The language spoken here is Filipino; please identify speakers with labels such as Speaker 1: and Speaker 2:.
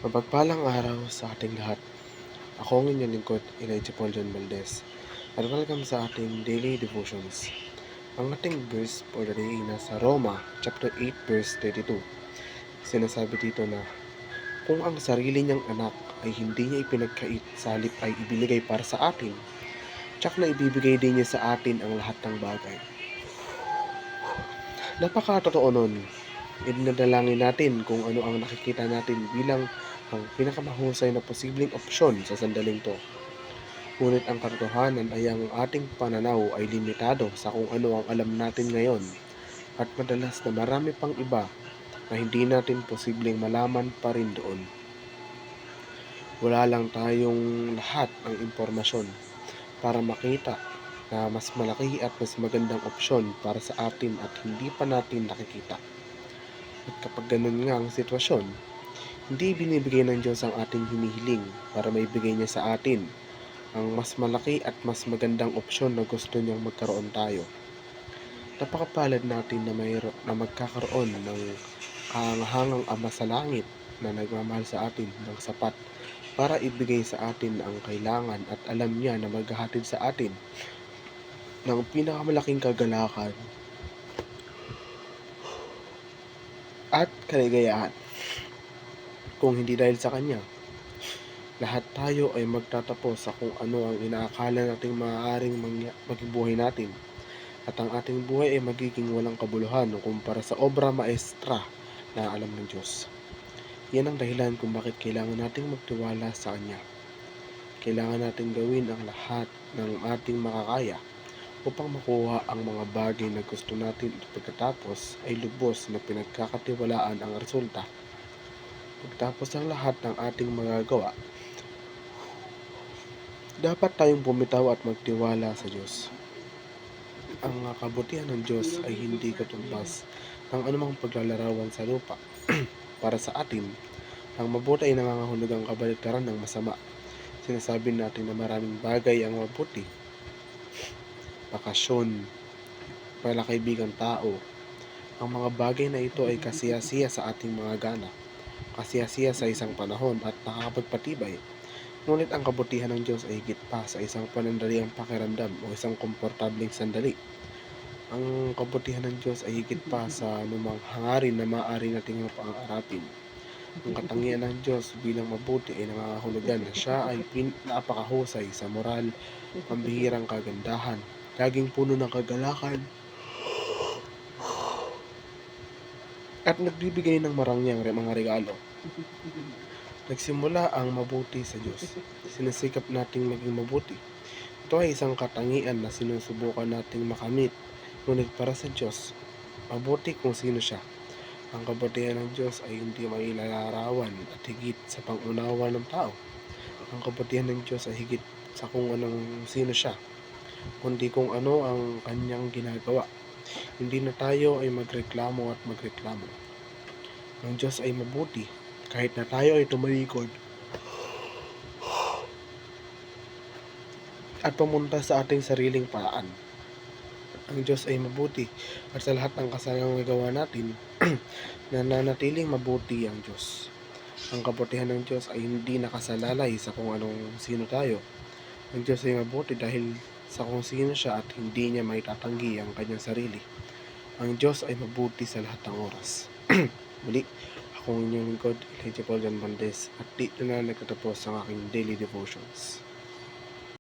Speaker 1: Mapagpalang araw sa ating lahat. Ako ang inyong lingkod, Elijah Paul John Valdez, at welcome sa ating daily devotions. Ang ating verse for the day nasa Roma chapter 8 verse 32. Sinasabi dito na, kung ang sarili niyang anak ay hindi niya ipinagkait, sa halip ay ibinigay para sa atin, tsak na ibibigay din niya sa atin ang lahat ng bagay. Napakatotoo nun. Idinadalangin natin kung ano ang nakikita natin bilang ang pinakamahusay na posibleng opsyon sa sandaling to. Ngunit ang katotohanan ay ang ating pananaw ay limitado sa kung ano ang alam natin ngayon, at madalas na marami pang iba na hindi natin posibleng malaman pa rin doon. Wala lang tayong lahat ng impormasyon para makita na mas malaki at mas magandang opsyon para sa atin at hindi pa natin nakikita. At kapag ganun nga ang sitwasyon, hindi binibigay ng Diyos ang ating hinihiling para maibigay niya sa atin ang mas malaki at mas magandang opsyon na gusto niyang magkaroon tayo. Napakapalad natin na magkakaroon ng kahangahangang Ama sa langit na nagmamahal sa atin ng sapat para ibigay sa atin ang kailangan, at alam niya na maghahatid sa atin ng pinakamalaking kagalakan at kaligayahan. Kung hindi dahil sa Kanya, lahat tayo ay magtatapos sa kung ano ang inaakala nating maaaring maging buhay natin, at ang ating buhay ay magiging walang kabuluhan kumpara sa obra maestra na alam ng Diyos. Yan ang dahilan kung bakit kailangan nating magtiwala sa Kanya. Kailangan nating gawin ang lahat ng ating makakaya upang makuha ang mga bagay na gusto natin, at pagkatapos ay lubos na pinagkakatiwalaan ang resulta. Pagtapos ang lahat ng ating magagawa, dapat tayong bumitaw at magtiwala sa Diyos. Ang kabutihan ng Diyos ay hindi katumbas ng anumang paglalarawan sa lupa. Para sa atin, ang mabuti ay nangangahulugang kabaliktaran ng masama. Sinasabi natin na maraming bagay ang mabuti: bakasyon, palakaibigang tao. Ang mga bagay na ito ay kasiyasiya sa ating mga gana, kasiyasiya sa isang panahon at nakakapagpatibay. Ngunit ang kabutihan ng Diyos ay higit pa sa isang panandaliang pakiramdam o isang komportableng sandali. Ang kabutihan ng Diyos ay higit pa sa anumang hangarin na maaari nating mapangarapin. Ang katangian ng Diyos bilang mabuti ay nangangahulugan na Siya ay napakahusay sa moral, pambihirang kagandahan, laging puno ng kagalakan, at nagbibigay ng marangyang mga regalo. Nagsimula ang mabuti sa Diyos. Sinisikap nating maging mabuti. Ito ay isang katangian na sinusubukan nating makamit. Ngunit para sa Diyos, mabuti kung sino Siya. Ang kabutihan ng Diyos ay hindi mailalarawan at higit sa pangunawa ng tao. Ang kabutihan ng Diyos ay higit sa kung anong sino Siya, kundi kung ano ang Kanyang ginagawa. Hindi na tayo ay magreklamo at magreklamo. Ang Diyos ay mabuti kahit na tayo ay tumalikod at pumunta sa ating sariling paraan. Ang Diyos ay mabuti at sa lahat ng kasalangang nagawa natin, nananatiling mabuti ang Diyos. Ang kabutihan ng Diyos ay hindi nakasalalay sa kung anong sino tayo. Ang Diyos ay mabuti dahil sa kung sino Siya at hindi Niya maitatanggi ang Kanyang sarili. Ang Diyos ay mabuti sa lahat ng oras. Muli, ako ang inyong lingkod, Elijah Paul John Valdez, at dito na nagtatapos ang aking daily devotions.